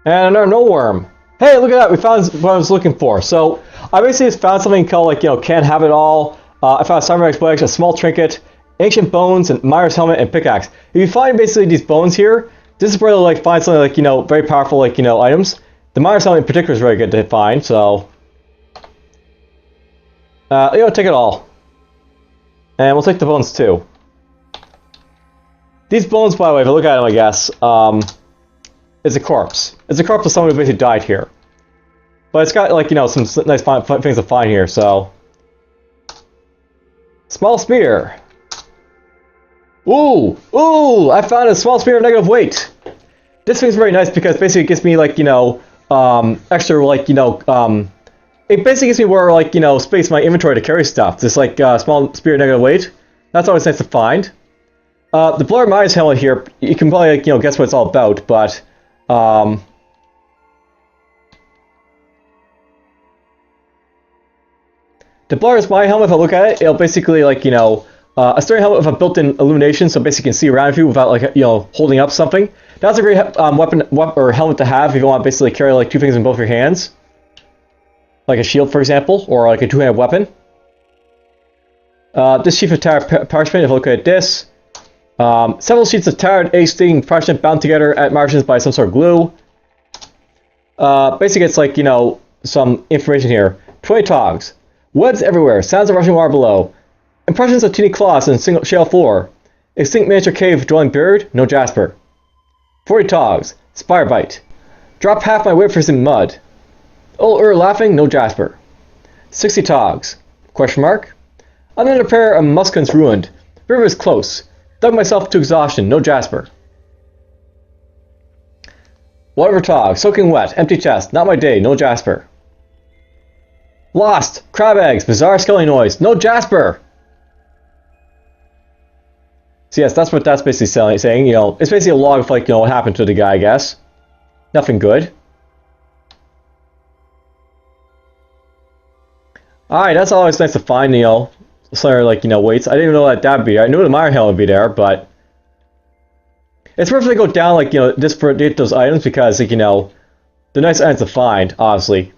And another no worm. Hey, look at that! We found what I was looking for. So I basically just found something called like can't have it all. I found a samurai wedge, a small trinket, ancient bones, and Myers helmet and pickaxe. If you find basically these bones here, this is where you'll like find something like very powerful like items. The Myers helmet in particular is very good to find. So take it all, and we'll take the bones too. These bones, by the way, if you look at them, I guess, is a corpse. It's a corpse of someone who basically died here. But it's got, like, some nice things to find here, so... Small spear. Ooh! Ooh! I found a small spear of negative weight! This thing's very nice because basically it gives me, like, extra, like, it basically gives me more, like, space in my inventory to carry stuff. This, like, small spear of negative weight. That's always nice to find. The Blur Myers helmet here, you can probably, like, guess what it's all about, but... The Blur's my helmet, if I look at it, it'll basically, like, a sturdy helmet with a built-in illumination, so basically you can see around you without, like, holding up something. That's a great weapon or helmet to have if you want to basically carry, like, two things in both your hands. Like a shield, for example, or, like, a two-handed weapon. This sheaf of tarred parchment, if I look at this. Several sheets of tarred ace-sting parchment bound together at margins by some sort of glue. Basically, it's like, some information here. 20 togs. Webs everywhere. Sounds of rushing water below. Impressions of teeny claws in single shale floor. Extinct miniature cave dwelling buried. No jasper. 40 togs. Spire bite. Drop half my wafers in mud. Old laughing. No jasper. 60 togs. Question mark. Another pair of muskins ruined. River is close. Dug myself to exhaustion. No jasper. Whatever tog. Soaking wet. Empty chest. Not my day. No jasper. Lost. Crab eggs. Bizarre sculling noise. No jasper. So yes, that's what that's basically saying. It's basically a log of like what happened to the guy. I guess. Nothing good. All right, that's always nice to find. Some like weights. I didn't even know that'd be there. I knew the Meyer helmet would be there, but it's worth to go down like just for get those items because like they're nice items to find, obviously.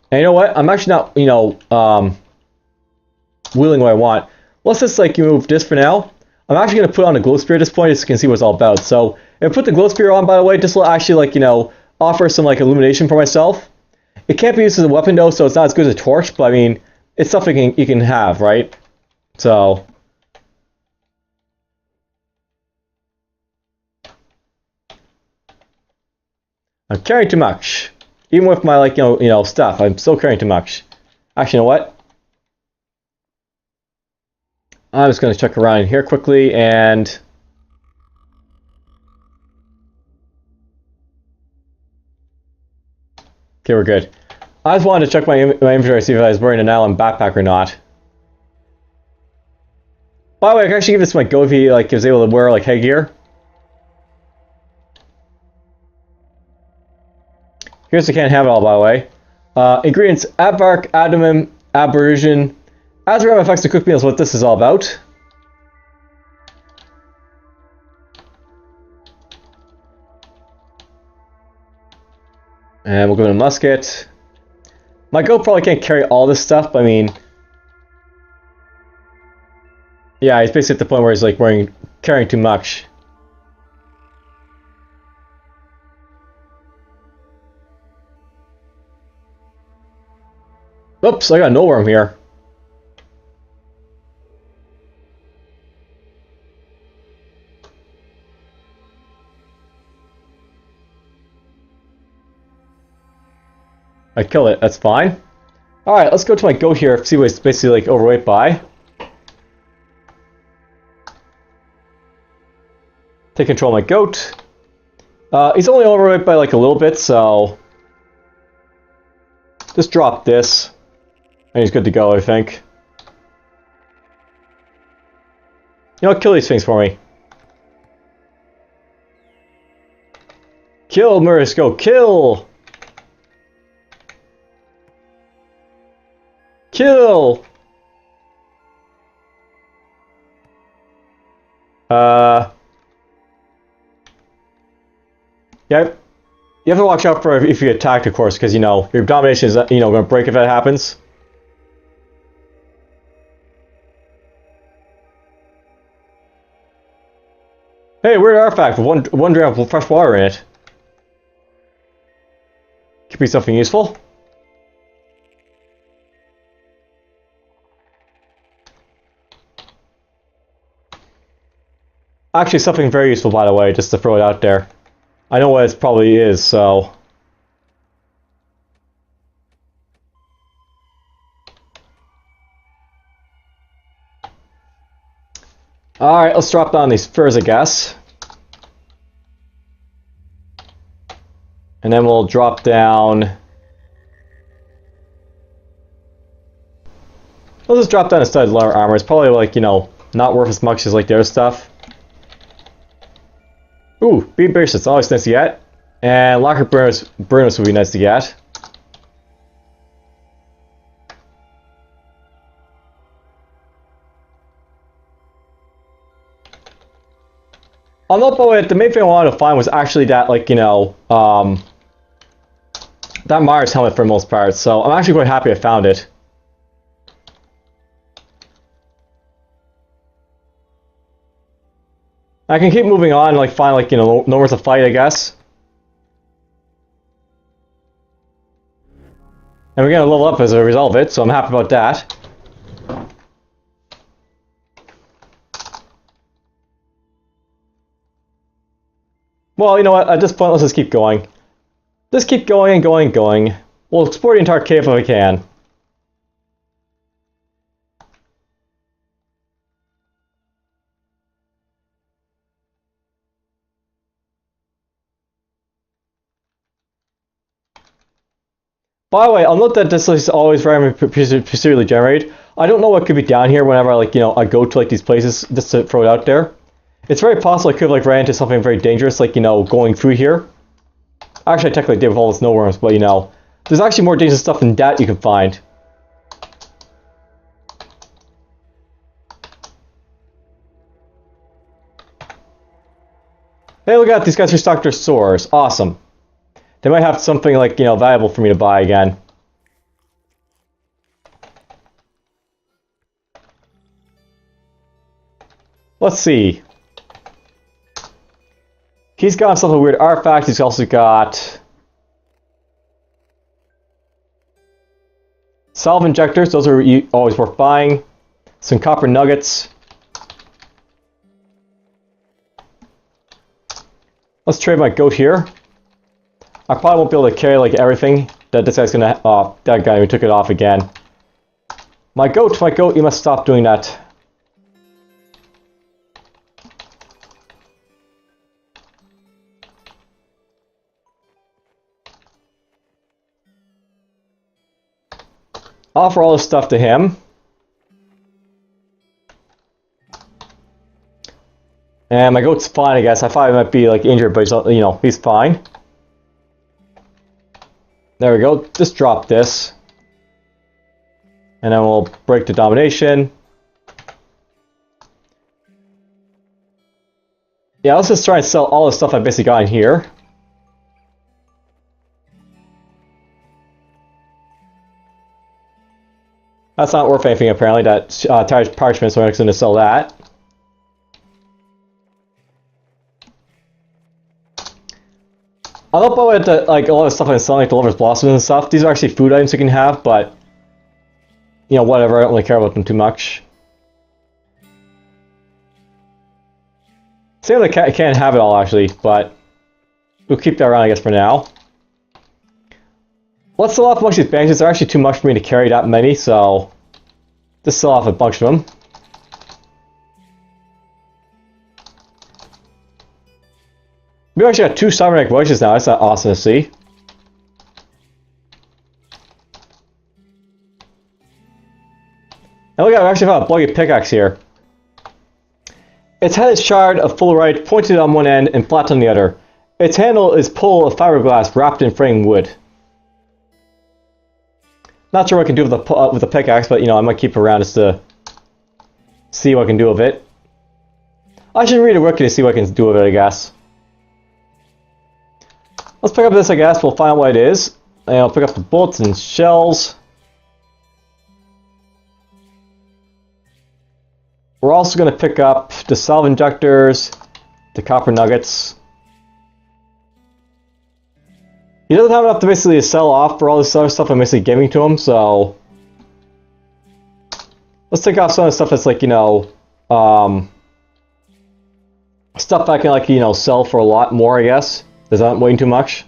And you know what? I'm actually not wheeling what I want. Let's just like move this for now. I'm actually going to put on a glow spear at this point, just so you can see what it's all about. So, if I put the glow spear on, by the way, this will actually, like, offer some, like, illumination for myself. It can't be used as a weapon, though, so it's not as good as a torch, but, I mean, it's something you can have, right? So... I'm carrying too much. Even with my, like, stuff, I'm still carrying too much. Actually, you know what? I'm just going to check around here quickly, and... Okay, we're good. I just wanted to check my inventory, see if I was wearing an Allen backpack or not. By the way, I can actually give this to my go if he like, is able to wear like headgear. Here's the can't have it all, by the way. Ingredients: abark, adamant, aberration. Azrael effects to cook meals, what this is all about. And we'll go to musket. My goat probably can't carry all this stuff, but I mean... Yeah, he's basically at the point where he's like carrying too much. Oops, I got no worm here. I kill it, that's fine. Alright, let's go to my goat here, see what it's basically like overweight by. Take control of my goat. He's only overweight by like a little bit, so... Just drop this. And he's good to go, I think. Kill these things for me. Kill, Murris, go, kill! Kill! Yeah, you have to watch out for if you get attacked, of course, because, you know, your domination is, you know, going to break if that happens. Hey, weird artifact with one drop of fresh water in it. Could be something useful. Actually, something very useful, by the way, just to throw it out there. I know what it probably is, so... Alright, let's drop down these furs, I guess. And then we'll drop down... We'll just drop down a studded leather armor. It's probably, like, you know, not worth as much as, like, the other stuff. Ooh, bead bracelets, always nice to get. And locker burners would be nice to get. On the way, the main thing I wanted to find was actually that, like, you know, that Myers helmet for the most part. So I'm actually quite happy I found it. I can keep moving on, like, find, like, you know, nowhere to fight, I guess. And we're gonna level up as a result of it, so I'm happy about that. Well, you know what, at this point, let's just keep going. Just keep going and going and going. We'll explore the entire cave if we can. By the way, I'll note that this is always randomly procedurally generated. I don't know what could be down here whenever I, like, you know, I go to, like, these places, just to throw it out there. It's very possible I could have, like, ran into something very dangerous, like, you know, going through here. Actually, I technically did with all the snow worms, but, you know, there's actually more dangerous stuff than that you can find. Hey, look at these guys restocked their stores. Awesome. They might have something, like, you know, valuable for me to buy again. Let's see. He's got some weird artifacts. He's also got salve injectors. Those are always worth buying. Some copper nuggets. Let's trade my goat here. I probably won't be able to carry, like, everything that this guy's gonna. Oh, that guy, we took it off again. My goat, you must stop doing that. Offer all this stuff to him. And my goat's fine, I guess. I thought he might be, like, injured, but he's, you know, he's fine. There we go. Just drop this. And then we'll break the domination. Yeah, let's just try and sell all the stuff I basically got in here. That's not worth anything, apparently. That tired parchment, so I'm just going to sell that. I don't know about the, like, a lot of stuff I'm selling, like the Lover's Blossoms and stuff. These are actually food items you can have, but, you know, whatever. I don't really care about them too much. Same with I can't have it all, actually, but we'll keep that around, I guess, for now. Let's sell off a bunch of these bandages. They're actually too much for me to carry that many, so just sell off a bunch of them. We actually got 2 cybernetic voices now. That's awesome to see. And look at, I actually found a buggy pickaxe here. Its head is shard of fullerite, pointed on one end and flat on the other. Its handle is pull of fiberglass wrapped in framed wood. Not sure what I can do with the pickaxe, but, you know, I might keep it around just to see what I can do with it. I should read a wiki to see what I can do with it, I guess. Let's pick up this, I guess. We'll find out what it is. And I'll pick up the bullets and shells. We're also going to pick up the salve injectors, the copper nuggets. He doesn't have enough to basically sell off for all this other stuff I'm basically giving to him, so... Let's take off some of the stuff that's like, you know... stuff I can, like, you know, sell for a lot more, I guess. There's not waiting too much.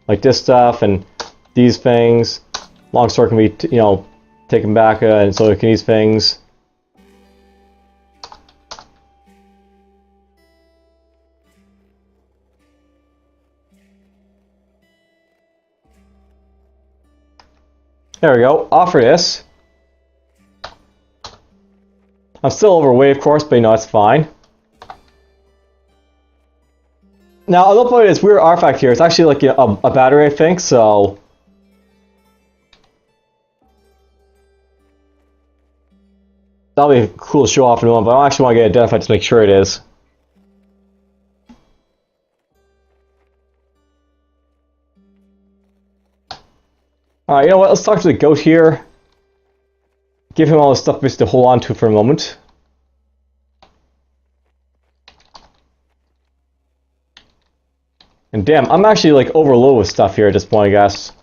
Like this stuff and these things. Long sword can be, you know, taken back, and so can these things. There we go. Offer this. I'm still overweight, of course, but you know, that's fine. Now, I'll point this weird artifact here. It's actually like a battery, I think, so... That'll be cool to show off in a moment, but I actually want to get it identified to make sure it is. Alright, you know what? Let's talk to the goat here. Give him all the stuff just to hold on to for a moment. And damn, I'm actually like overloaded with stuff here at this point, I guess.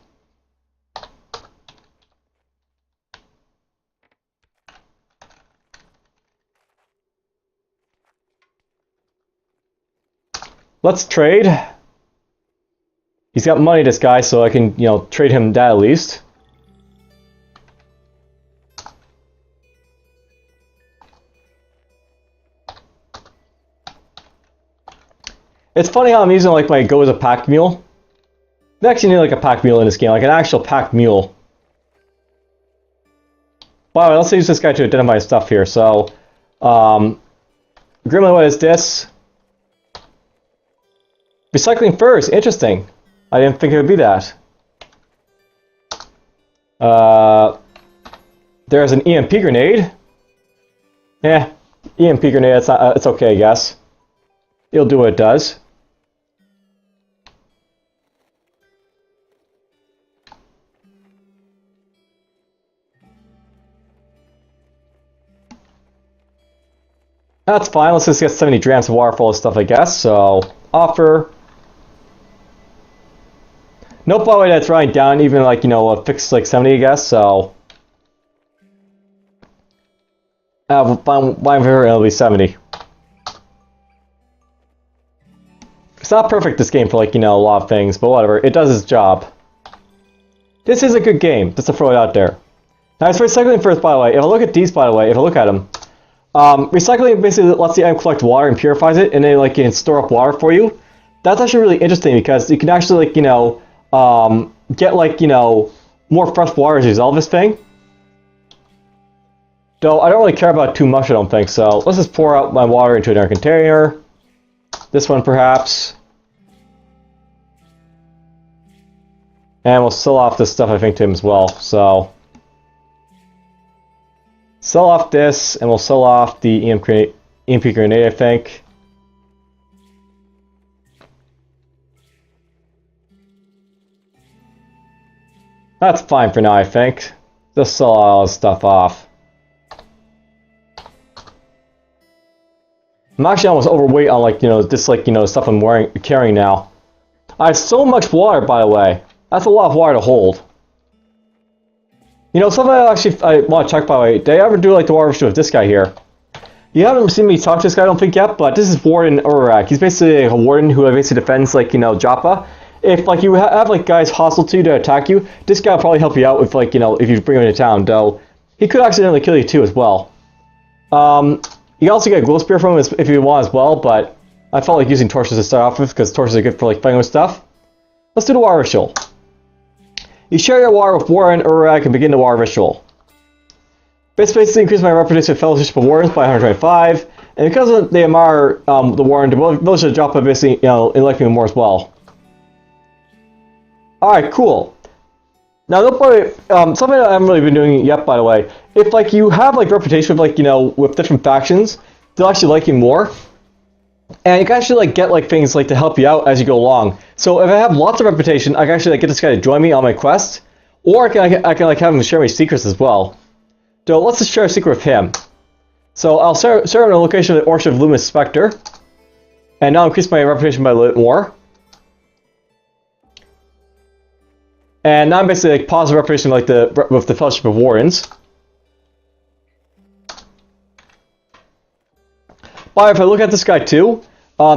Let's trade. He's got money, this guy, so I can, you know, trade him that at least. It's funny how I'm using like my go as a pack mule. I actually need like a pack mule in this game, like an actual pack mule. Wow, let's use this guy to identify stuff here. So, Grimly, what is this? Recycling furs, interesting. I didn't think it would be that. There's an EMP grenade. Yeah, EMP grenade, it's okay, I guess. It'll do what it does. That's fine, let's just get 70 drams of water for all this stuff, I guess. So, offer. Nope, by the way, that's running down, even like, you know, a fixed like 70, I guess, so. Mine here, it'll be 70. It's not perfect, this game, for like, you know, a lot of things, but whatever, it does its job. This is a good game, just to throw it out there. Now, as for recycling first, by the way, if I look at these, by the way, if I look at them, recycling basically lets the item collect water and purifies it, and then like it can store up water for you. That's actually really interesting because you can actually like, you know, get like, you know, more fresh water as a result of this thing. Though I don't really care about it too much, I don't think, so let's just pour out my water into another container. This one perhaps. And we'll sell off this stuff, I think, to him as well, so. Sell off this, and we'll sell off the EMP grenade, I think. That's fine for now, I think. Just sell all this stuff off. I'm actually almost overweight on, like, you know, this, like, you know, stuff I'm carrying now. I have so much water, by the way. That's a lot of water to hold. You know, something I want to check, by the way. Did I ever do, like, the water issue with this guy here? You haven't seen me talk to this guy, I don't think, yet, but this is Warden Urak. He's basically a warden who basically defends, like, you know, Joppa. If, like, you have, like, guys hostile to you to attack you, this guy will probably help you out with, like, you know, if you bring him into town, though. He could accidentally kill you, too, as well. You can also get a glow spear from him if you want as well, but I felt like using torches to start off with, because torches are good for, like, fighting with stuff. Let's do the water ritual. You share your water with Warden Urak and begin the water ritual. Basically increase my reputation of fellowship of wardens by 125, and because they admire the warden, the village of Joppa basically, you know, elect me more as well. Alright, cool. Now, something that I haven't really been doing yet, by the way, if, like, you have, like, reputation of, like, you know, with different factions, they'll actually like you more. And you can actually like get like things like to help you out as you go along. So if I have lots of reputation, I can actually like get this guy to join me on my quest, or I can like have him share my secrets as well. So let's just share a secret with him. So I'll share him in the location of the Orchard of Luminous Spectre, and now increase my reputation by a little bit more. And now I'm basically like positive reputation like with the Fellowship of Wardens. But if I look at this guy too,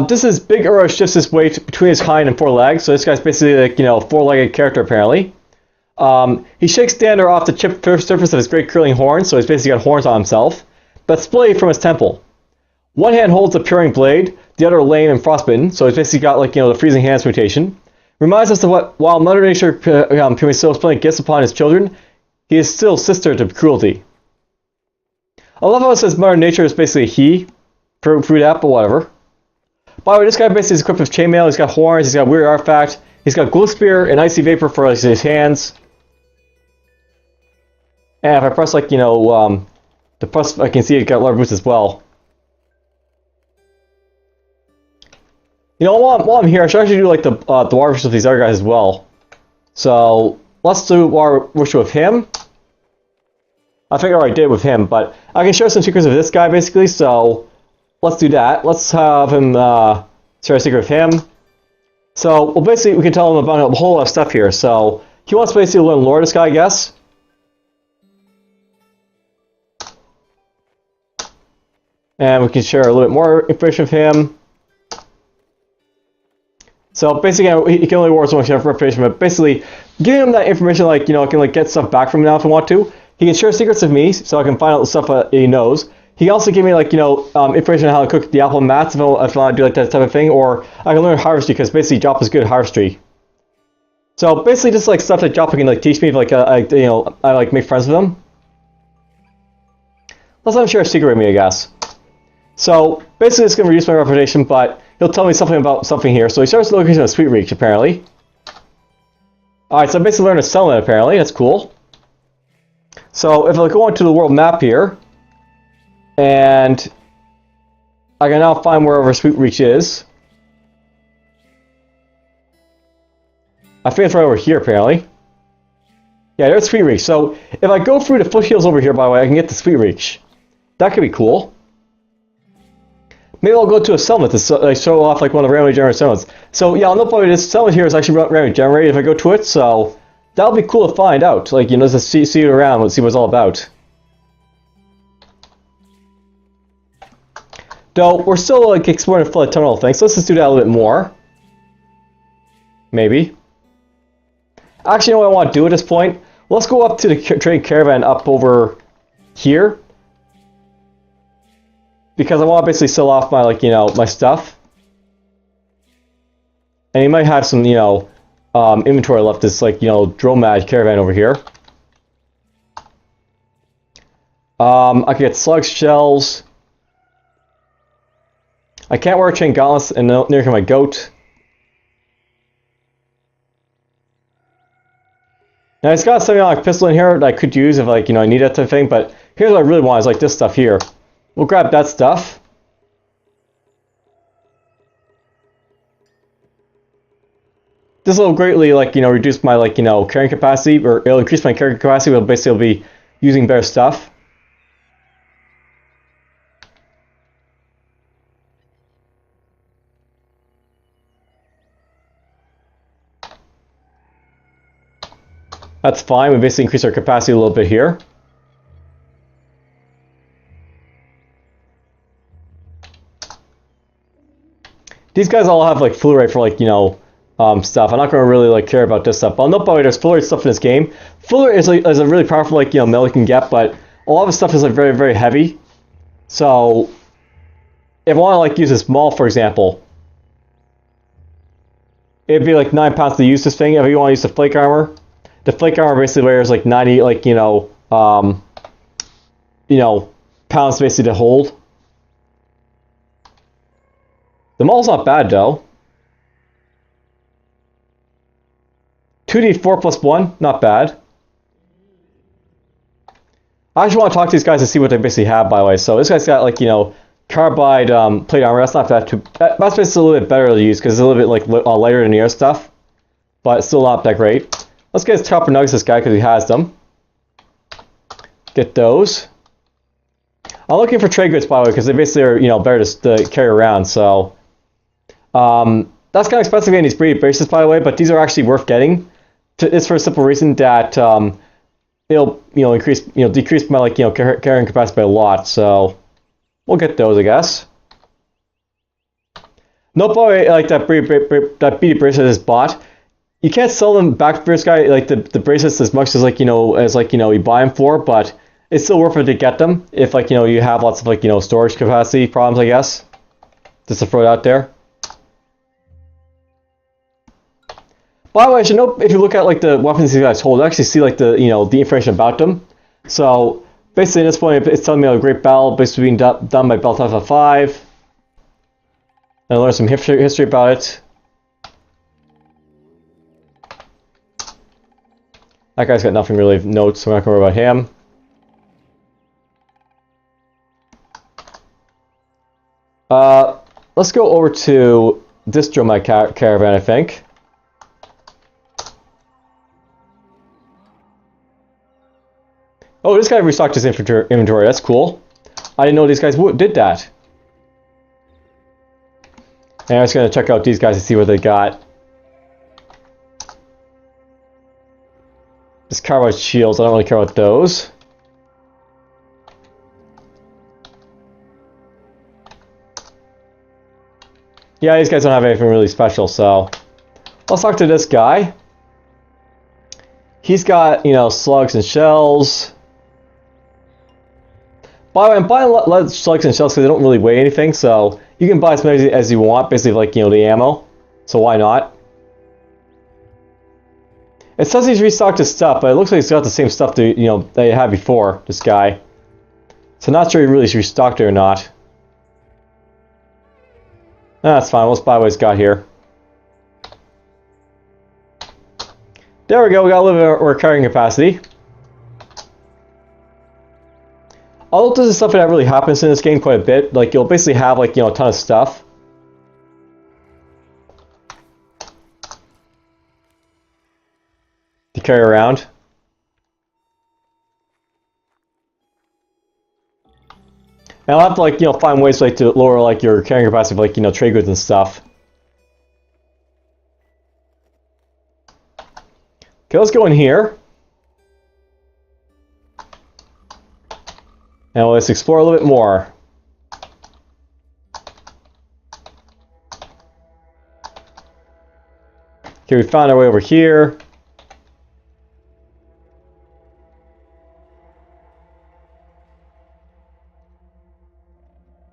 this is Big Uro shifts his weight between his hind and 4 legs, so this guy's basically like, 4-legged character apparently. He shakes dander off the chipped surface of his great curling horns, so he's basically got horns on himself, but splayed from his temple. One hand holds a peering blade, the other lame and frostbitten, so he's basically got like, the freezing hands mutation. Reminds us of what, while Mother Nature can bestow splendid gifts upon his children, he is still sister to cruelty. I love how it says Mother Nature is basically he, through that, but whatever. By the way, this guy basically is equipped with chainmail, he's got horns, he's got weird artifact, he's got glow spear and icy vapor for like, his hands. And if I press like, the plus, I can see he's got leather boots as well. While I'm here, I should actually do like the war wish with these other guys as well. So let's do war wish with him. I think I already did with him, but I can share some secrets of this guy basically. So let's do that. Let's have him share a secret with him. So well, basically we can tell him about a whole lot of stuff here. So he wants to basically learn lore, this guy, I guess. And we can share a little bit more information with him. So basically, he can only work so much reputation, but basically, giving him that information, like, I can like get stuff back from him now if I want to. He can share secrets with me, so I can find out the stuff that he knows. He can also give me like, information on how to cook the apple mats if I want to do like that type of thing, or I can learn harvestry because basically Joppa is good at harvestry. So basically, just like stuff that Joppa can like teach me if like I like make friends with him. Let's let him share a secret with me, I guess. So basically, it's going to reduce my reputation, but he'll tell me something about something here. So he starts the location of Sweet Reach, apparently. Alright, so I basically learned a settlement, apparently. That's cool. So if I go onto the world map here, and I can now find wherever Sweet Reach is. I think it's right over here, apparently. Yeah, there's Sweet Reach. So if I go through the foothills over here, by the way, I can get to Sweet Reach. That could be cool. Maybe I'll go to a settlement to show off like one of the randomly generated settlements. So yeah, I'll know probably this settlement here is actually randomly generated if I go to it, so that'll be cool to find out. Like, just see it around and see what it's all about. Though, we're still like exploring the flood tunnel thing, so let's just do that a little bit more. Maybe. Actually, you know what I want to do at this point? Let's go up to the trade caravan up over here. Because I want to basically sell off my, my stuff. And he might have some, inventory left, this, Dromad caravan over here. I can get slug shells. I can't wear chain gauntlets and near my goat. Now, it's got a semi-automatic pistol in here that I could use if, I need that type of thing, but here's what I really want, is, this stuff here. We'll grab that stuff. This will greatly, reduce my, carrying capacity, or it'll increase my carrying capacity, but basically I'll be using better stuff. That's fine, we basically increase our capacity a little bit here. These guys all have full rate for stuff. I'm not going to really care about this stuff. But I'll note by the way, there's full rate stuff in this game. Full rate is a really powerful melee you can get, but a lot of the stuff is very very heavy. So if I want to use this maul, for example, it'd be 9 pounds to use this thing. If you want to use the flake armor basically wears 90 pounds basically to hold. The maul's not bad though. 2d4 plus 1, not bad. I actually want to talk to these guys to see what they basically have, by the way. So this guy's got carbide plate armor. That's not that too. That's basically a little bit better to use because it's a little bit like lighter than the other stuff, but it's still not that great. Let's get his copper nuggets, this guy, because he has them. Get those. I'm looking for trade goods, by the way, because they basically are, you know, better to carry around. So that's kind of expensive getting these braces, by the way, but these are actually worth getting. It's for a simple reason that it'll, you know, decrease my, like, you know, carrying capacity by a lot. So we'll get those, I guess. No, boy, like that beady bracelet is bought. You can't sell them back for this guy, like the bracelets, as much as, like, you know, you buy them for, but it's still worth it to get them if, like, you know, you have lots of, like, you know, storage capacity problems, I guess. Just to throw it out there. By the way, I should know, if you look at, like, the weapons these guys hold, you actually see, like, the, you know, the information about them. So basically at this point it's telling me a great battle basically being done by Belt Alpha 5. And I learned some history about it. That guy's got nothing really of notes, so I'm not going to worry about him. Let's go over to this Dromite caravan, I think. Oh, this guy restocked his inventory. That's cool. I didn't know these guys did that. And I'm just going to check out these guys to see what they got. This carbide shields, I don't really care about those. Yeah, these guys don't have anything really special, so let's talk to this guy. He's got, you know, slugs and shells. By the way, I'm buying a lot of slugs and shells because they don't really weigh anything, so you can buy as many as you want, basically, like, you know, the ammo. So why not? It says he's restocked his stuff, but it looks like he's got the same stuff that, you know, that he had before, this guy. So not sure he really restocked it or not. That's fine, let's buy what he's got here. There we go, we got a little bit of our carrying capacity. Although this is stuff that really happens in this game quite a bit, like, you'll basically have, like, you know, a ton of stuff. To carry around. And I'll have to, like, you know, find ways, like, to lower, like, your carrying capacity of, like, you know, trade goods and stuff. Okay, let's go in here. And let's explore a little bit more. Okay, we found our way over here.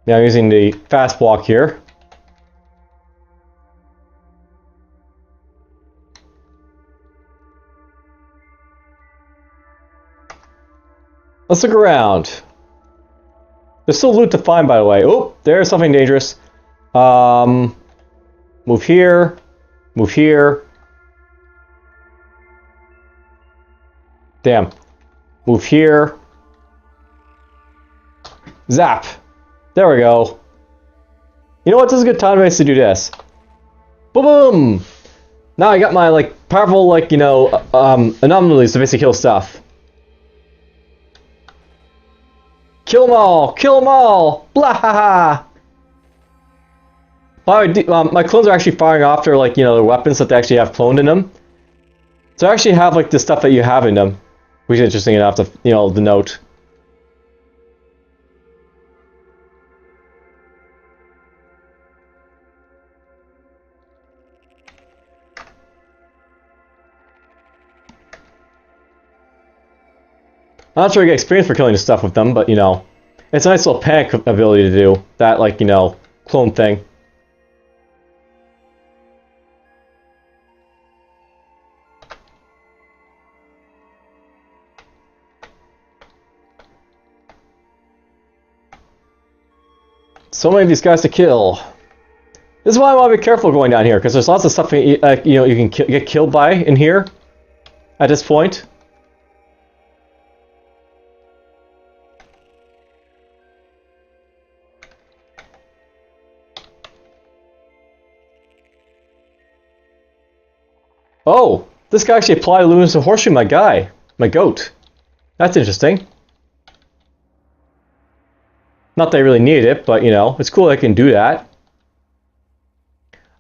Now I'm using the fast walk here. Let's look around. There's still loot to find, by the way. Oh, there's something dangerous. Move here. Move here. Damn. Move here. Zap. There we go. You know what? This is a good time to do this. Boom, boom. Now I got my, like, powerful, like, you know, anomalies to basically kill stuff. Kill them all! Kill them all! Blah ha ha! My clones are actually firing off their, like, you know, their weapons that they actually have cloned in them. So I actually have, like, the stuff that you have in them, which is interesting enough to, you know, to note. I'm not sure I get experience for killing the stuff with them, but, you know, it's a nice little panic ability to do. That, like, you know, clone thing. So many of these guys to kill. This is why I want to be careful going down here, because there's lots of stuff you know, you can get killed by in here at this point. Oh, this guy actually applied luminous horseshoe, my guy. My goat. That's interesting. Not that I really needed it, but, you know, it's cool I can do that.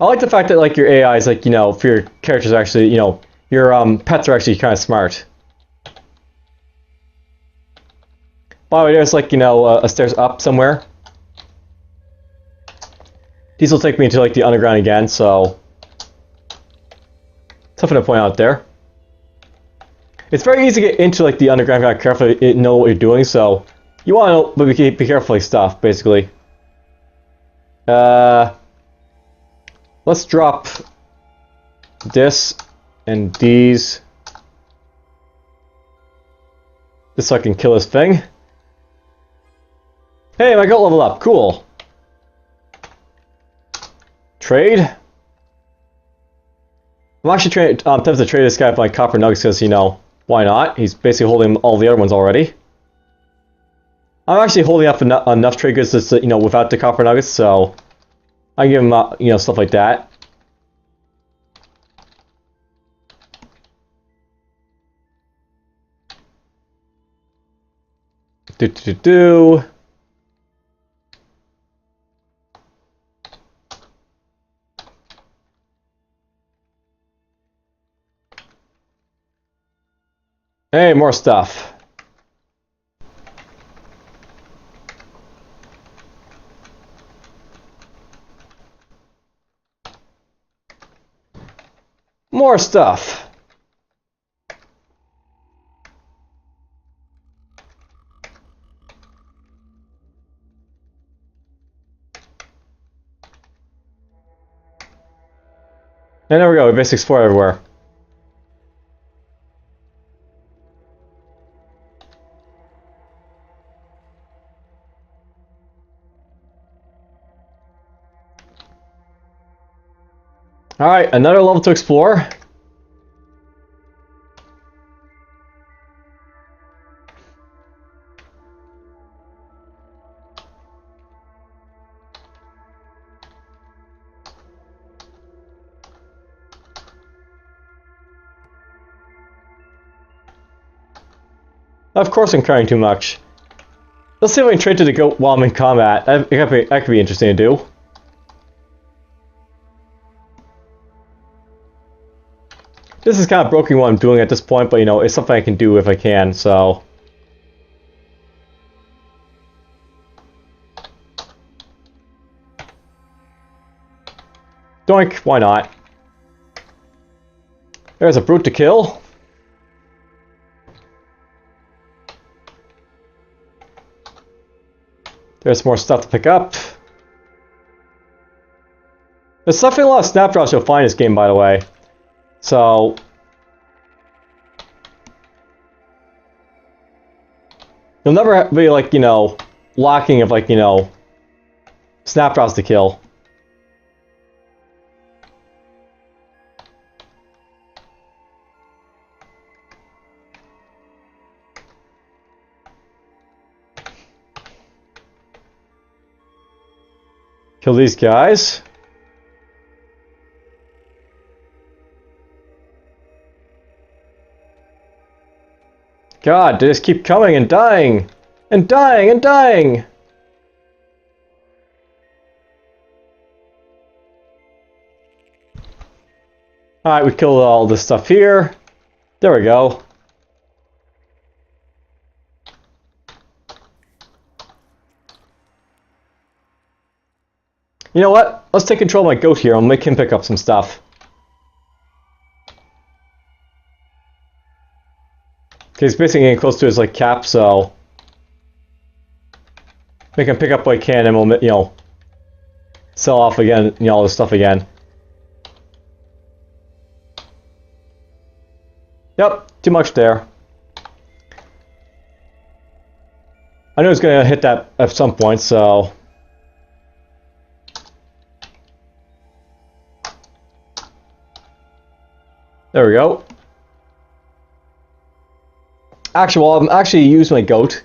I like the fact that, like, your AI is, like, you know, for your characters actually, you know, your pets are actually kind of smart. By the way, there's, like, you know, a stairs up somewhere. These will take me to, like, the underground again, so... something to point out there. It's very easy to get into, like, the underground if you're not careful, you know what you're doing, so... you want to be careful with stuff, basically. Let's drop this and these. Just so I can kill this thing. Hey, my goat leveled up. Cool. Trade. I'm actually tempted to trade this guy for my copper nuggets because, you know, why not? He's basically holding all the other ones already. I'm actually holding up enough trade goods to, you know, without the copper nuggets, so I give him, you know, stuff like that. Do. Hey, more stuff. More stuff. And there we go, we basically explore everywhere. Alright, another level to explore. Of course I'm carrying too much. Let's see if I can trade to the goat while I'm in combat. That could be interesting to do. This is kind of broken what I'm doing at this point, but you know, it's something I can do if I can, so... Doink, why not? There's a brute to kill. There's more stuff to pick up. There's definitely a lot of Snapjaws you'll find in this game, by the way. So... you'll never be, like, you know, lacking of, like, you know, Snapjaws to kill. Kill these guys. God, they just keep coming and dying! And dying and dying! Alright, we killed all this stuff here. There we go. You know what? Let's take control of my goat here and make him pick up some stuff. Okay, he's basically getting close to his, like, cap, so... make him pick up what he can and we'll, you know... sell off again, you know, all this stuff again. Yep, too much there. I knew I was gonna hit that at some point, so... there we go. Actually, while I'm actually using my goat,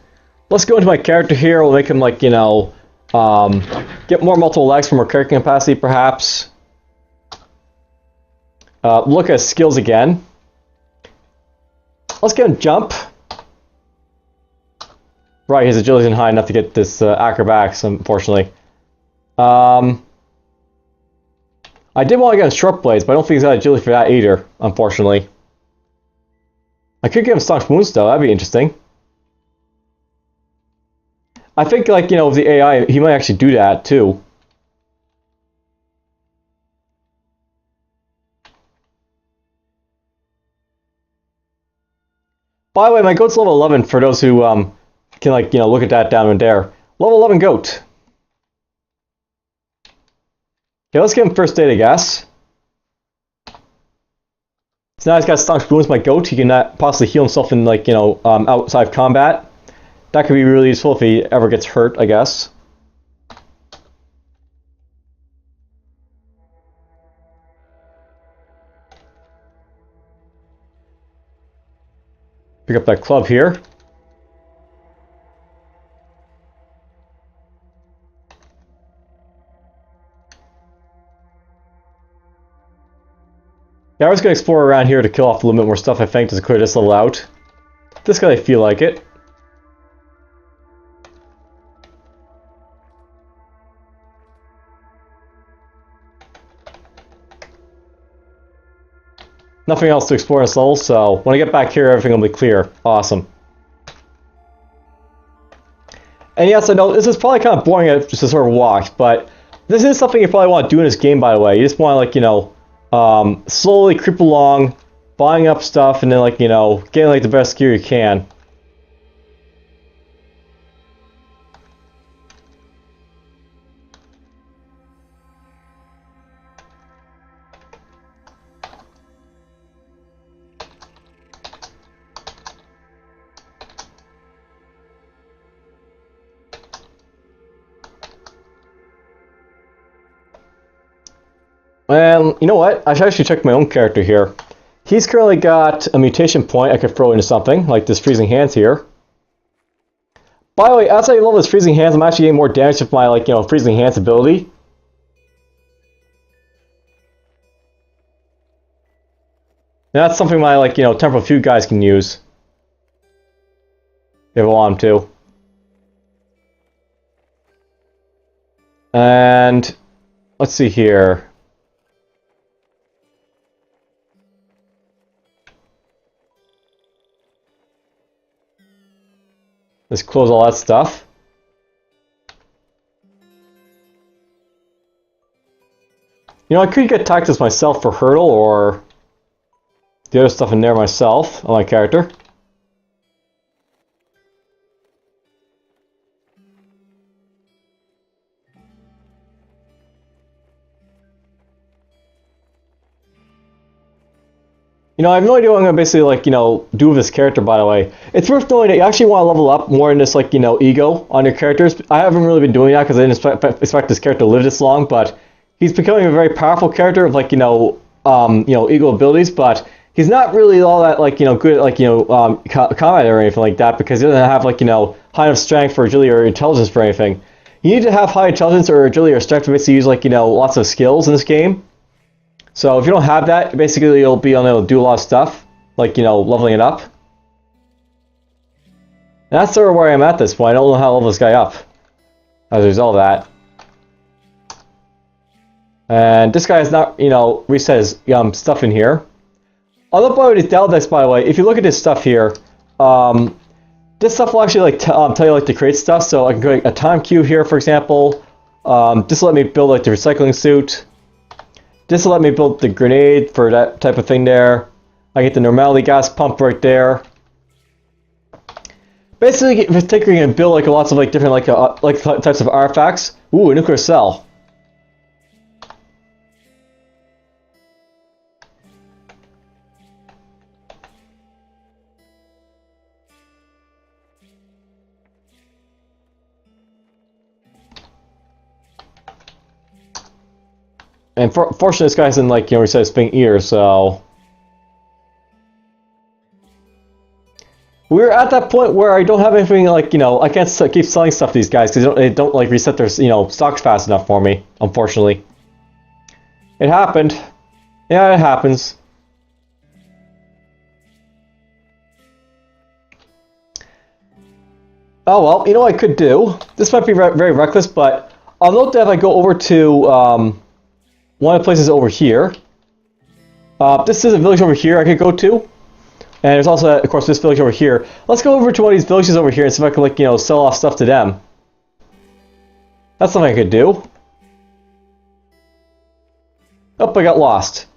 let's go into my character here. We'll make him, like, you know, get more multiple legs for more carrying capacity, perhaps. look at skills again. Let's get him jump. Right, his agility isn't high enough to get this acrobatics, unfortunately. I did want to get him short blades, but I don't think he's got agility for that either, unfortunately. I could give him staunch wounds though, that'd be interesting. I think, like, you know, with the AI, he might actually do that too. By the way, my goat's level 11 for those who can, like, you know, look at that down in there. Level 11 goat. Okay, let's give him first aid, I guess. So now he's got staunch wounds, my goat. He can possibly heal himself in, like, you know, outside of combat. That could be really useful if he ever gets hurt, I guess. Pick up that club here. Yeah, I was going to explore around here to kill off a little bit more stuff, I think, to clear this level out. This guy, I feel like it. Nothing else to explore in this level, so when I get back here, everything will be clear. Awesome. And yes, I know this is probably kind of boring just to sort of watch, but this is something you probably want to do in this game, by the way. You just want to, like, you know, slowly creep along, buying up stuff, and then, like, you know, getting, like, the best gear you can. And you know what? I should actually check my own character here. He's currently got a mutation point I could throw into something, like this freezing hands here. By the way, as I level this freezing hands, I'm actually getting more damage with my, like, you know, freezing hands ability. And that's something my, like, you know, temporal feud guys can use. If they want them to. And let's see here. Let's close all that stuff. You know, I could get Tactus myself for hurdle or the other stuff in there myself on my character. You know, I have no idea what I'm going to basically, like, you know, do with this character, by the way. It's worth knowing that you actually want to level up more in this, like, you know, ego on your characters. I haven't really been doing that because I didn't expect this character to live this long, but he's becoming a very powerful character of, like, you know, ego abilities, but he's not really all that, like, you know, good at, like, you know, combat or anything like that because he doesn't have, like, you know, high enough strength for agility or intelligence for anything. You need to have high intelligence or agility or strength to basically use, like, you know, lots of skills in this game. So if you don't have that, basically you'll be able to do a lot of stuff, like, you know, leveling it up. And that's sort of where I'm at this point. I don't know how to level this guy up as a result of that. And this guy has not, you know, reset his stuff in here. Although, by the way, this Daldex, by the way, if you look at this stuff here, this stuff will actually, like, tell you, like, to create stuff. So I can create a time cube here, for example. This will let me build, like, the recycling suit. This will let me build the grenade for that type of thing there. I get the normality gas pump right there. Basically, if it's taking and build, like, lots of, like, different, like types of artifacts. Ooh, a nuclear cell. And fortunately, this guy's in, like, you know, he says spinning ear, so we're at that point where I don't have anything, like, you know, I can't keep selling stuff to these guys because they don't like reset their, you know, stocks fast enough for me. Unfortunately, it happened. Yeah, it happens. Oh well, you know what I could do? This might be very reckless, but I'll note that if I go over to one of the places over here. This is a village over here I could go to. And there's also, of course, this village over here. Let's go over to one of these villages over here and see if I can, like, you know, sell off stuff to them. That's something I could do. Oh, I got lost.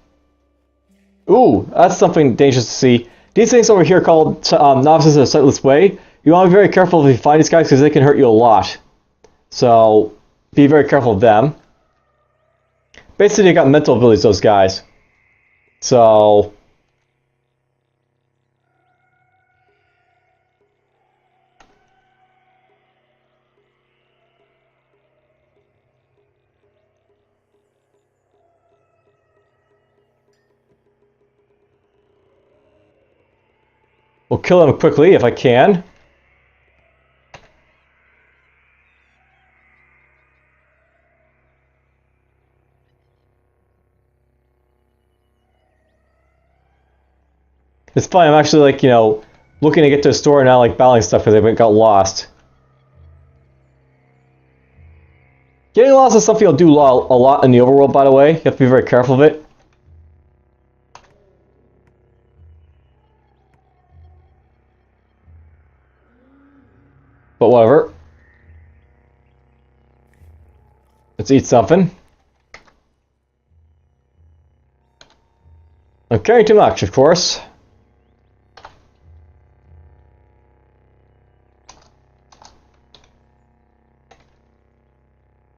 Ooh, that's something dangerous to see. These things over here called novices of the sightless way. You want to be very careful if you find these guys because they can hurt you a lot. So, be very careful of them. Basically, they got mental abilities, those guys. So... we'll kill them quickly if I can. It's funny, I'm actually, like, you know, looking to get to the store and not, like, battling stuff because I got lost. Getting lost is something you'll do a lot in the overworld, by the way. You have to be very careful of it. But whatever. Let's eat something. Don't carry too much, of course.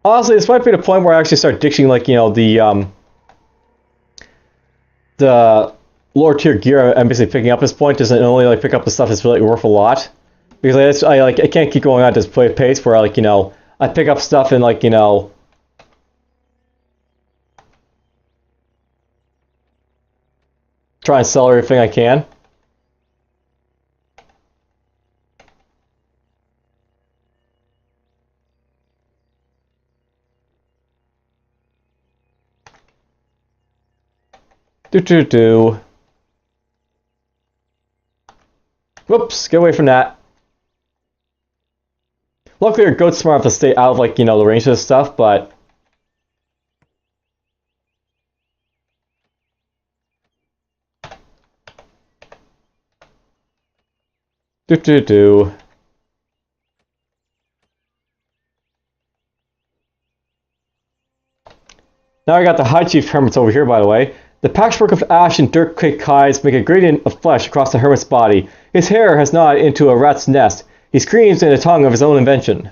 Honestly, this might be the point where I actually start ditching, like, you know, the lower tier gear I'm basically picking up at this point, doesn't only, like, pick up the stuff that's really worth a lot. Because I can't keep going at this pace where, like, you know, I pick up stuff and, like, you know, try and sell everything I can. Whoops, get away from that. Luckily, our goat's smart enough to stay out of, like, you know, the range of this stuff, but... Now I got the High Chief Hermits over here, by the way. The patchwork of ash and dirt-caked hides make a gradient of flesh across the hermit's body. His hair has gnawed into a rat's nest. He screams in a tongue of his own invention.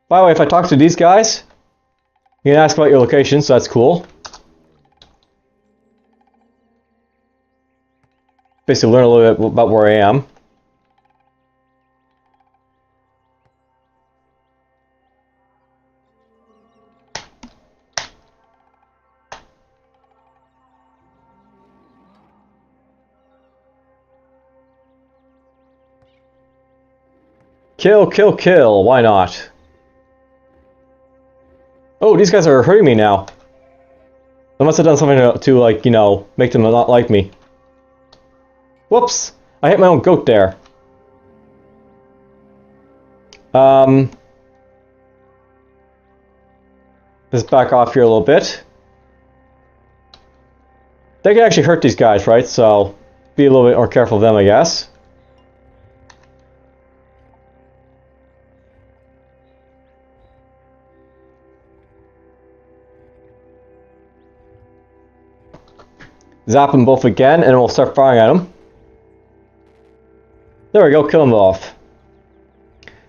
By the way, if I talk to these guys, you can ask about your location, so that's cool. Basically learn a little bit about where I am. Kill, kill, kill. Why not? Oh, these guys are hurting me now. I must have done something to like, you know, make them not like me. Whoops! I hit my own goat there. Let's back off here a little bit. They can actually hurt these guys, right? So, be a little bit more careful of them, I guess. Zap them both again, and we'll start firing at them. There we go, kill them off.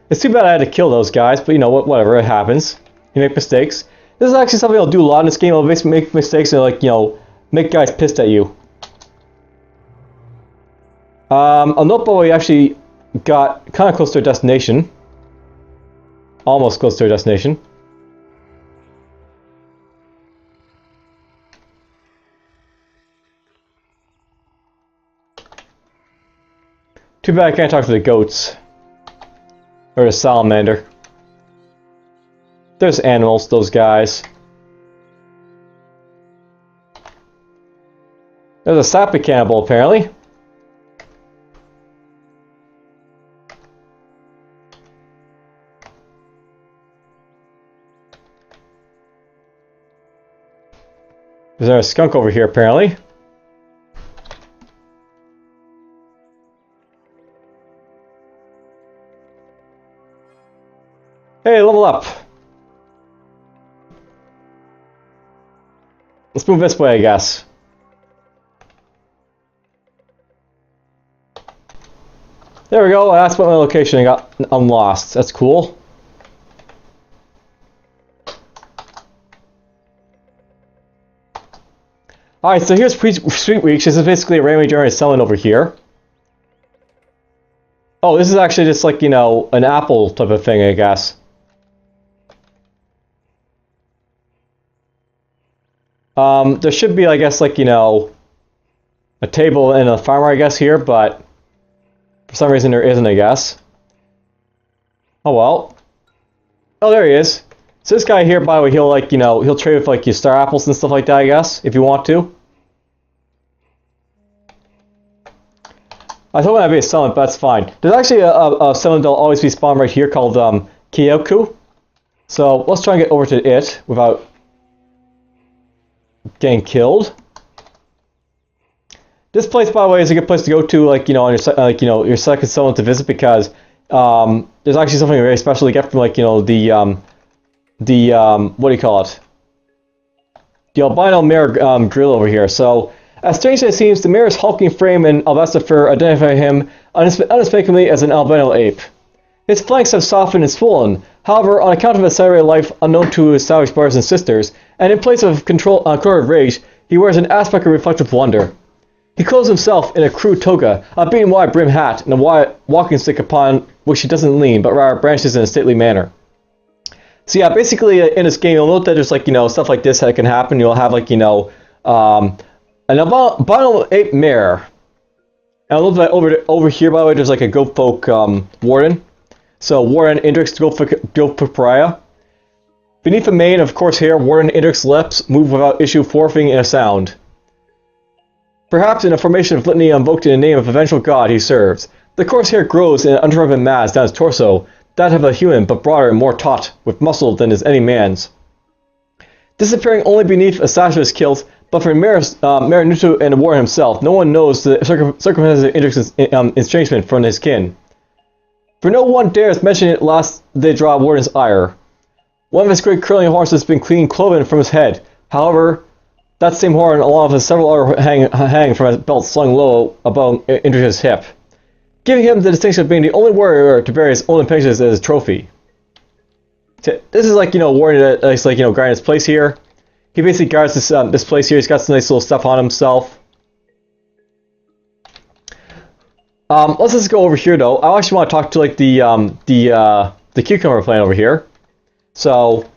It's too bad I had to kill those guys, but you know what, whatever, it happens. You make mistakes. This is actually something I'll do a lot in this game. I'll basically make mistakes and, like, you know, make guys pissed at you. I'll note that we actually got kind of close to our destination. Almost close to our destination. Too bad I can't talk to the goats. Or the salamander. There's animals, those guys. There's a sappy cannibal, apparently. Is there a skunk over here, apparently? Hey, level up! Let's move this way, I guess. There we go, that's what my location I got. I'm lost. That's cool. Alright, so here's Sweet Weeks. This is basically a randomly generated settlement over here. Oh, this is actually just like, you know, an apple type of thing, I guess. There should be, I guess, like, you know, a table and a farmer, I guess, here, but for some reason there isn't, I guess. Oh, well. Oh, there he is. So this guy here, by the way, he'll, like, you know, he'll trade with, like, your star apples and stuff like that, I guess, if you want to. I thought that'd be a settlement, but that's fine. There's actually a settlement that'll always be spawned right here called, Kyoku. So, let's try and get over to it without getting killed. This place, by the way, is a good place to go to, like, you know, on your, like, you know, your second settlement to visit, because there's actually something very special to get from, like, you know, the what do you call it? The albino mare grill over here. So, as strange as it seems, the mare's hulking frame and alabasta fur identify him unmistakably as an albino ape. His flanks have softened and swollen. However, on account of a cellular life unknown to his savage brothers and sisters, and in place of controlled rage, he wears an aspect of reflective wonder. He clothes himself in a crude toga, a being wide brim hat, and a wide walking stick upon which he doesn't lean, but rather branches in a stately manner. So yeah, basically in this game, you'll note that there's, like, you know, stuff like this that can happen. You'll have, like, you know, an albino ape mare. And I'll note that over here, by the way, there's like a goat folk warden. So Warden Indrix goat pariah. Beneath the mane of coarse hair, Warden Indrix's lips move without issue forfeiting in a sound. Perhaps in a formation of litany invoked in the name of a vengeful god he serves. The coarse hair grows in an uninterrupted mass down his torso, that of a human but broader and more taut, with muscle than is any man's. Disappearing only beneath a sash of his kilt, but for Mayor Nutu and the warden himself, no one knows the circumstances of Indrix's estrangement from his kin. For no one dares mention it lest they draw Warden's ire. One of his great curling horns has been clean cloven from his head. However, that same horn, along with several other hang from his belt slung low above Indrix's hip, giving him the distinction of being the only warrior to bear his own impatience as his trophy. This is like, you know, Warden that's like, you know, guarding his place here. He basically guards this this place here. He's got some nice little stuff on himself. Let's just go over here though. I actually want to talk to, like, the cucumber plant over here. So,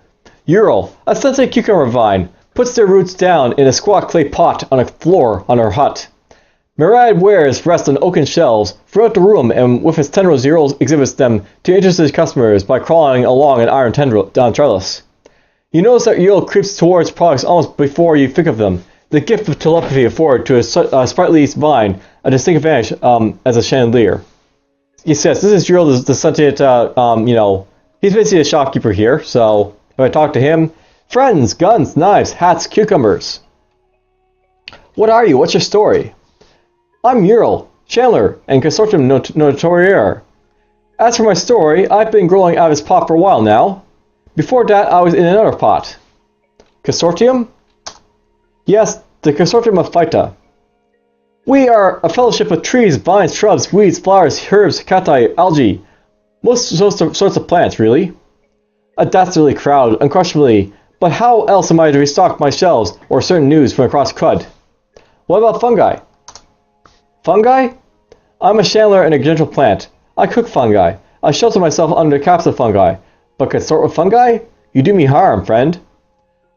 Ural, a scented cucumber vine, puts their roots down in a squat clay pot on a floor on her hut. Myriad wares rest on oaken shelves throughout the room, and with its tendrils, Ural exhibits them to interested customers by crawling along an iron trellis. You notice that Ural creeps towards products almost before you think of them. The gift of telepathy afforded to a sprightly vine a distinct advantage as a chandelier. He says, this is Ural, the sentient, you know, he's basically a shopkeeper here, so if I talk to him, friends, guns, knives, hats, cucumbers. What are you? What's your story? I'm Ural, Chandler, and Consortium Notoriaire. As for my story, I've been growing out of this pot for a while now. Before that, I was in another pot. Consortium? Yes, the Consortium of Phyta. We are a fellowship of trees, vines, shrubs, weeds, flowers, herbs, cacti, algae. Most sorts of plants, really. A dastardly crowd, unquestionably, but how else am I to restock my shelves or certain news from across crud? What about fungi? Fungi? I'm a chandler and a gentle plant. I cook fungi. I shelter myself under caps of fungi. But consort with fungi? You do me harm, friend.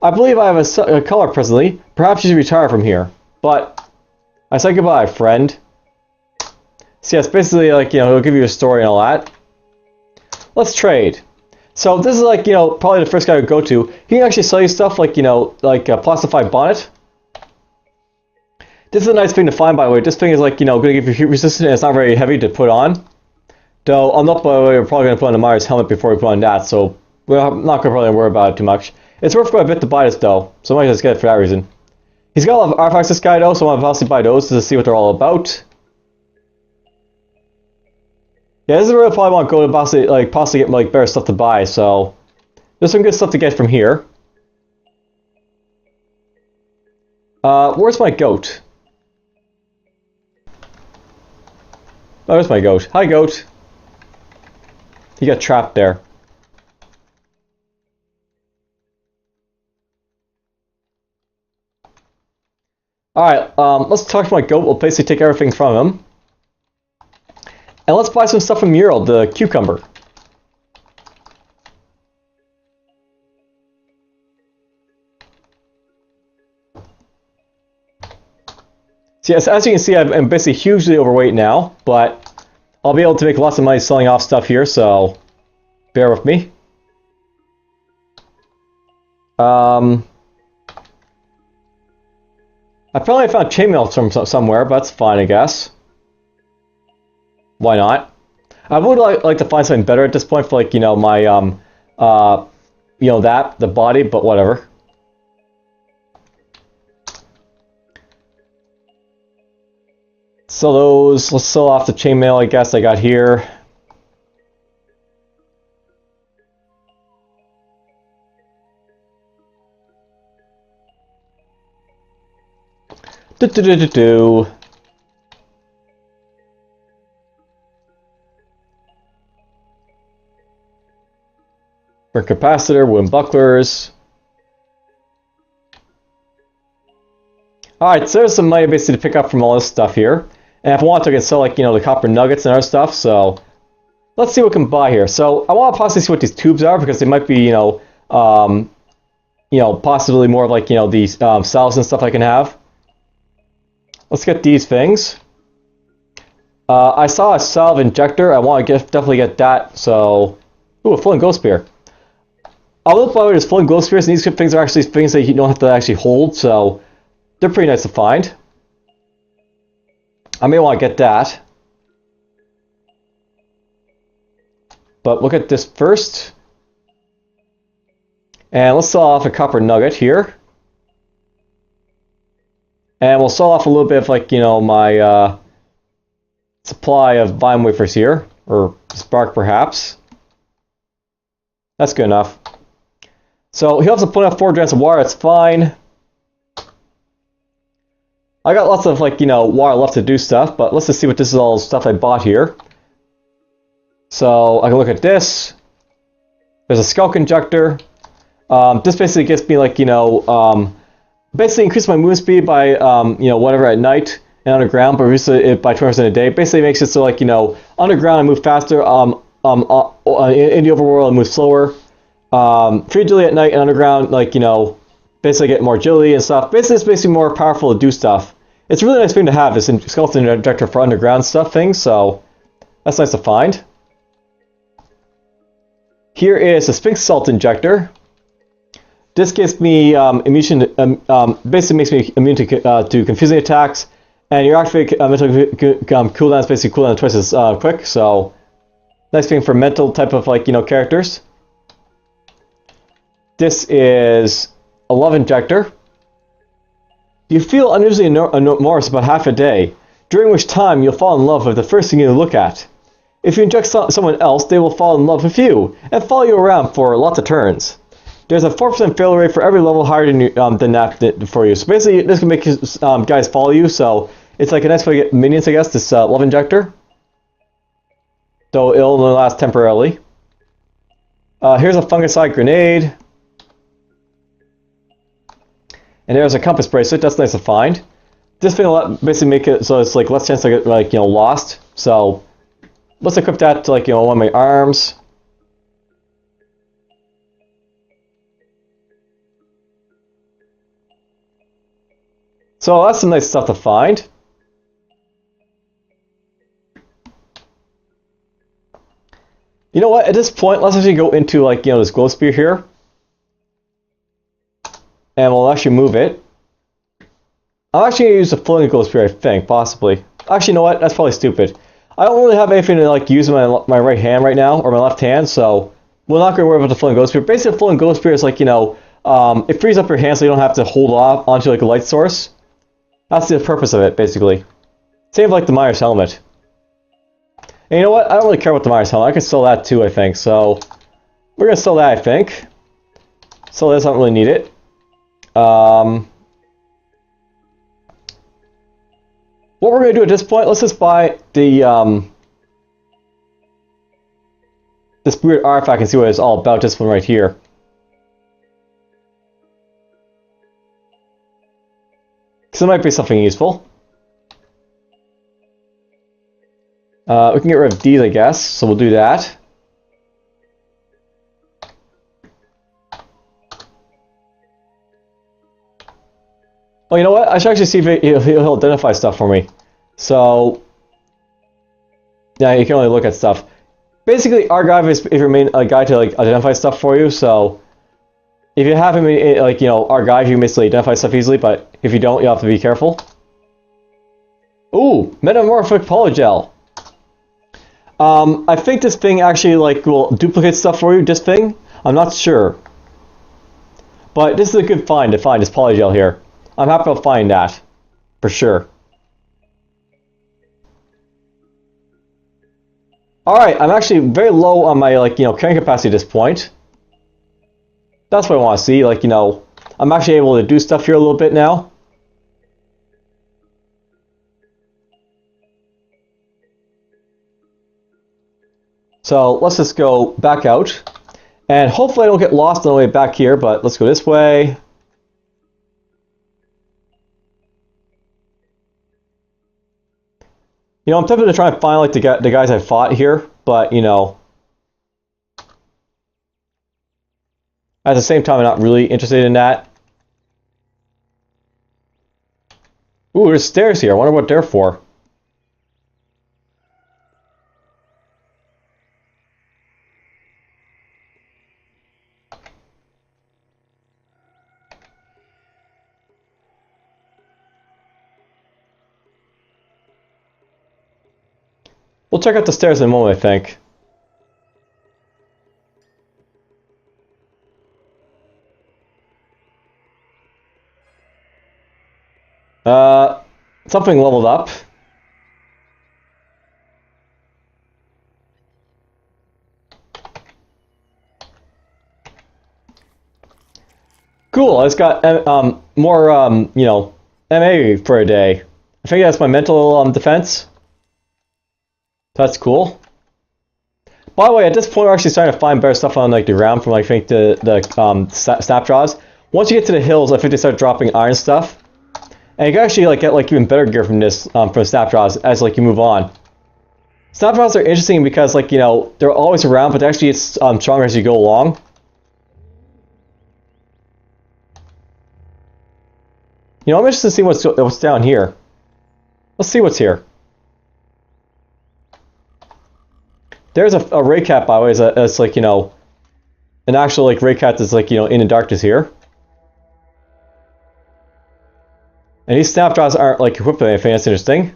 I believe I have a color presently. Perhaps you should retire from here. But I say goodbye, friend. So yeah, it's basically like, you know, he'll give you a story and all that. Let's trade. So this is like, you know, probably the first guy I would go to. He can actually sell you stuff like, you know, like a plastified bonnet. This is a nice thing to find, by the way. This thing is like, you know, going to give you heat resistant and it's not very heavy to put on. Though, I'm not, by the way, we're probably going to put on the Myers helmet before we put on that, so we're not going to probably worry about it too much. It's worth quite a bit to buy this, though, so I might just get it for that reason. He's got a lot of artifacts, this guy, though, so I want to possibly buy those to see what they're all about. Yeah, this is where I probably want to go to possibly get like better stuff to buy, so there's some good stuff to get from here. Where's my goat? Oh, there's my goat. Hi, goat. He got trapped there. Alright, let's talk to my goat. We'll basically take everything from him. And let's buy some stuff from Mural, the cucumber. So yes, as you can see, I'm basically hugely overweight now, but I'll be able to make lots of money selling off stuff here, so bear with me. I probably found chainmail from somewhere, but that's fine, I guess. Why not? I would like to find something better at this point for, like, you know, my, the body, but whatever. So those, let's sell off the chainmail, I guess, I got here. For capacitor, wooden bucklers. Alright, so there's some money basically to pick up from all this stuff here. And if I want to, I can sell, like, you know, the copper nuggets and other stuff, so let's see what we can buy here. So I want to possibly see what these tubes are, because they might be, possibly more of, like, you know, these cells and stuff I can have. Let's get these things. I saw a salve injector. I want to definitely get that. So, ooh, a flowing ghost spear. I will buy there's flowing ghost spears, and these things are actually things that you don't have to actually hold, so they're pretty nice to find. I may want to get that. But look at this first. And let's sell off a copper nugget here. And we'll sell off a little bit of, like, you know, my supply of vine wafers here, or spark perhaps. That's good enough. So he'll have to put out 4 drams of water, that's fine. I got lots of, like, you know, water left to do stuff, but let's just see what this is all stuff I bought here. So I can look at this. There's a skulk injector. This basically gets me, like, you know, basically increase my movement speed by, whatever at night and underground, but reduce it by 20% a day. Basically makes it so, like, you know, underground I move faster, in the overworld I move slower. Free agility at night and underground, like, you know, basically get more agility and stuff. Basically, it's basically more powerful to do stuff. It's a really nice thing to have, this skeleton injector for underground stuff things, so that's nice to find. Here is a Sphinx Salt injector. This gives me basically makes me immune to confusing attacks, and your activate mental cooldown is basically cooldown twice as quick. So nice thing for mental type of, like, you know, characters. This is a love injector. You feel unusually amorous about half a day, during which time you'll fall in love with the first thing you look at. If you inject someone else, they will fall in love with you and follow you around for lots of turns. There's a 4% failure rate for every level higher than that for you. So basically, this can make guys follow you. So it's like a nice way to get minions, I guess. This love injector, though it'll only last temporarily. Here's a fungicide grenade, and there's a compass bracelet. That's nice to find. This thing will basically make it so it's like less chance to get, like, you know, lost. So let's equip that to, like, you know, one of my arms. So that's some nice stuff to find. You know what? At this point, let's actually go into, like, you know, this glow spear here, and we'll actually move it. I'm actually gonna use the floating glow spear, I think, possibly. Actually, you know what? That's probably stupid. I don't really have anything to, like, use in my right hand right now, or my left hand, so we're not gonna worry about the floating glow spear. Basically, the floating glow spear is, like, you know, It frees up your hand so you don't have to hold off onto like a light source. That's the purpose of it, basically. Same like the miner's helmet. And you know what? I don't really care about the miner's helmet. I can sell that too, I think. So we're gonna sell that, I think. Sell this. I don't really need it. What we're gonna do at this point? Let's just buy the this weird artifact and see what it's all about. This one right here. So it might be something useful. We can get rid of these, I guess, so we'll do that. Oh, you know what? I should actually see if he'll identify stuff for me. So, yeah, you can only look at stuff. Basically, Archive is your main guide to like identify stuff for you. So, if you have him in, like, you know, Archive, you can basically identify stuff easily. But if you don't, you have to be careful. Ooh, Metamorphic Polygel. I think this thing actually like will duplicate stuff for you. This thing, I'm not sure, but this is a good find to find this polygel here. I'm happy to find that for sure. All right, I'm actually very low on my like carrying capacity at this point. That's what I want to see. Like I'm actually able to do stuff here a little bit now. So let's just go back out. And hopefully I don't get lost on the way back here, but let's go this way. I'm tempted to try and find like the guys I fought here, but at the same time I'm not really interested in that. Ooh, there's stairs here. I wonder what they're for. We'll check out the stairs in a moment, I think. Something leveled up. Cool, it's got more MA for a day. I think that's my mental defense. That's cool. By the way, at this point, we're actually starting to find better stuff on like the ground from I think the Snapjaws. Once you get to the hills, I think they start dropping iron stuff, and you can actually like get like even better gear from this from Snapjaws as like you move on. Snapjaws are interesting because like they're always around, but actually it's stronger as you go along. I'm interested to see what's down here. Let's see what's here. There's a ray cat, by the way, as like, an actual like ray cat that's like, in the darkness here. And these Snapjaws aren't like equipped with anything. That's interesting.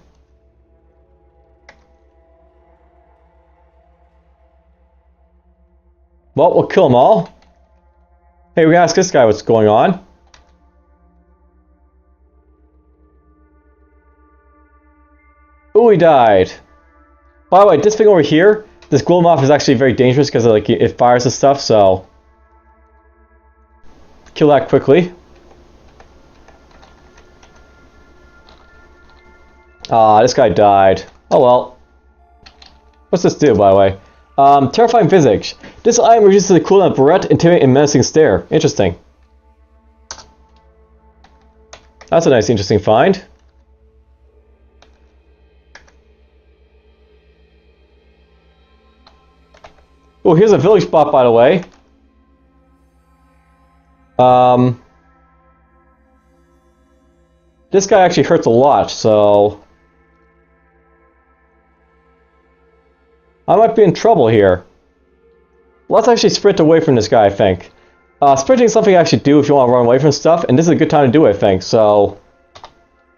Well, we'll kill them all. Hey, we can ask this guy what's going on. Oh, he died. By the way, this thing over here, this glow moth is actually very dangerous because like it fires and stuff, so kill that quickly. Ah, this guy died. Oh well. What's this do, by the way? Terrifying Visage. This item reduces the cooldown of Barrette, Intimidate, and Menacing Stare. Interesting. That's a nice, interesting find. Oh, here's a village spot, by the way. This guy actually hurts a lot, so I might be in trouble here. Let's actually sprint away from this guy, I think. Sprinting is something you actually do if you want to run away from stuff, and this is a good time to do it, I think. So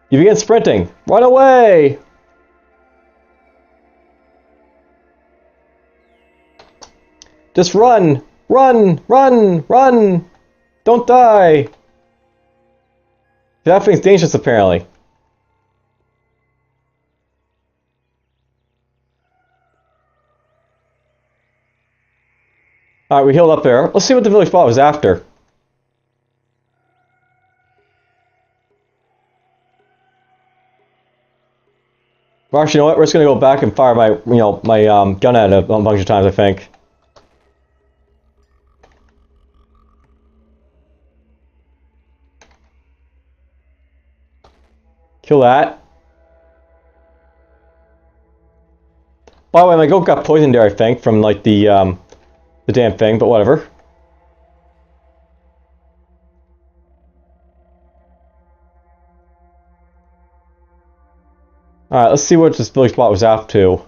you begin sprinting. Run away! Just run! Run! Run! Run! Don't die! That thing's dangerous, apparently. Alright, we healed up there. Let's see what the village bot was after. Well, actually, you know what? We're just gonna go back and fire my, gun at it a bunch of times, I think. Kill that. By the way, my goat got poisoned there, I think, from like the damn thing, but whatever. Alright, let's see what this village spot was up to.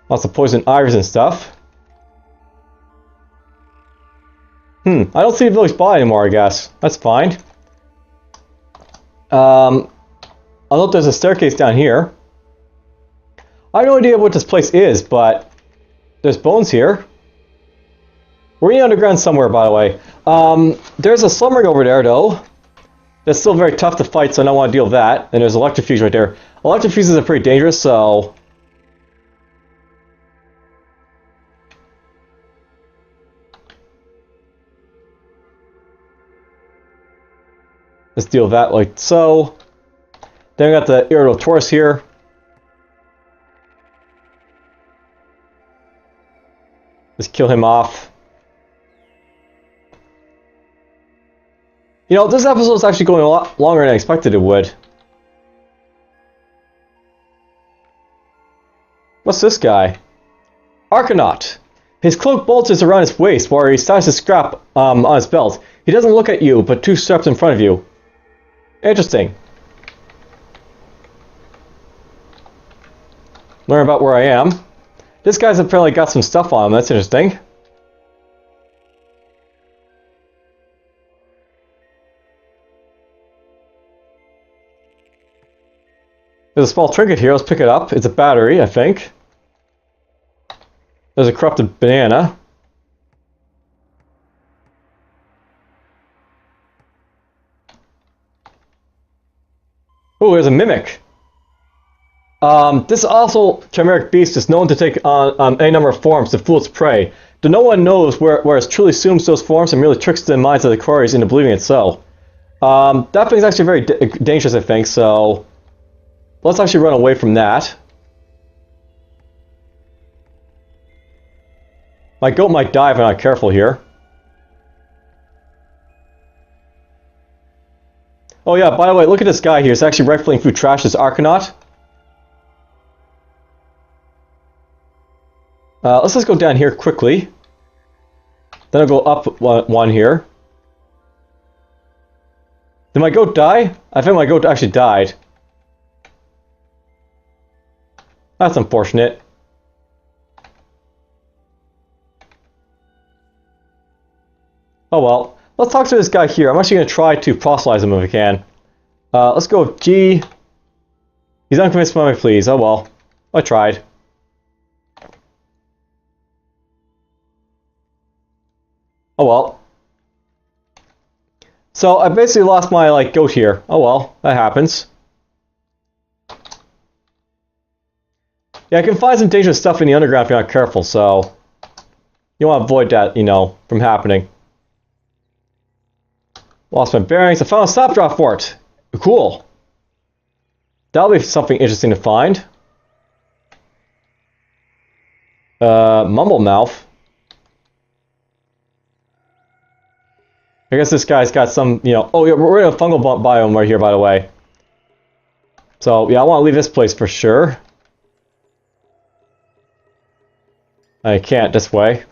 Lots of poison ivies and stuff. I don't see the village spot anymore, I guess. That's fine. I know there's a staircase down here. I have no idea what this place is, but there's bones here. We're in underground somewhere, by the way. There's a slumbering over there, though. That's still very tough to fight, so I don't want to deal with that. And there's electric fuse right there. Electric fuses are pretty dangerous, so... let's deal with that like so. Then we got the Irritable Taurus here. Let's kill him off. You know, this episode is actually going a lot longer than I expected it would. What's this guy? Archanaut. His cloak bulges around his waist while he styles his scrap on his belt. He doesn't look at you, but 2 steps in front of you. Interesting. Learn about where I am. This guy's apparently got some stuff on him. That's interesting. There's a small trinket here. Let's pick it up. It's a battery, I think. There's a corrupted banana. Oh, there's a mimic. This also chimeric beast is known to take on any number of forms to fool its prey. Though no one knows where it truly assumes those forms and merely tricks the minds of the quarries into believing it so. That thing's actually very dangerous, I think, so let's actually run away from that. My goat might die if I'm not careful here. Oh yeah, by the way, look at this guy here. He's actually rifling through trash, this Archanaut. Let's just go down here quickly. Then I'll go up one here. Did my goat die? I think my goat actually died. That's unfortunate. Oh well. Let's talk to this guy here. I'm actually going to try to fossilize him if I can. Let's go with G. He's unconvinced by my pleas. Oh well. I tried. Oh well. So I basically lost my goat here. Oh well, that happens. Yeah, I can find some dangerous stuff in the underground if you're not careful, so you want to avoid that, from happening. Lost my bearings. I found a Snapjaw fort. Cool. That'll be something interesting to find. Mumble Mouth. I guess this guy's got some, oh yeah, we're in a fungal biome right here, by the way. So yeah, I want to leave this place for sure. I can't this way.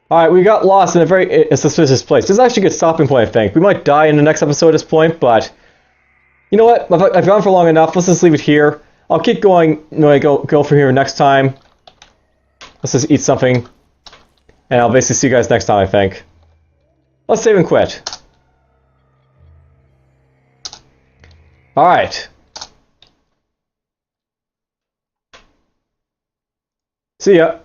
Alright, we got lost in a very suspicious place. This is actually a good stopping point, I think. We might die in the next episode at this point, but you know what? I've gone for long enough. Let's just leave it here. I'll keep going when I go from here next time. Let's just eat something. And I'll basically see you guys next time, I think. Let's save and quit. Alright. See ya.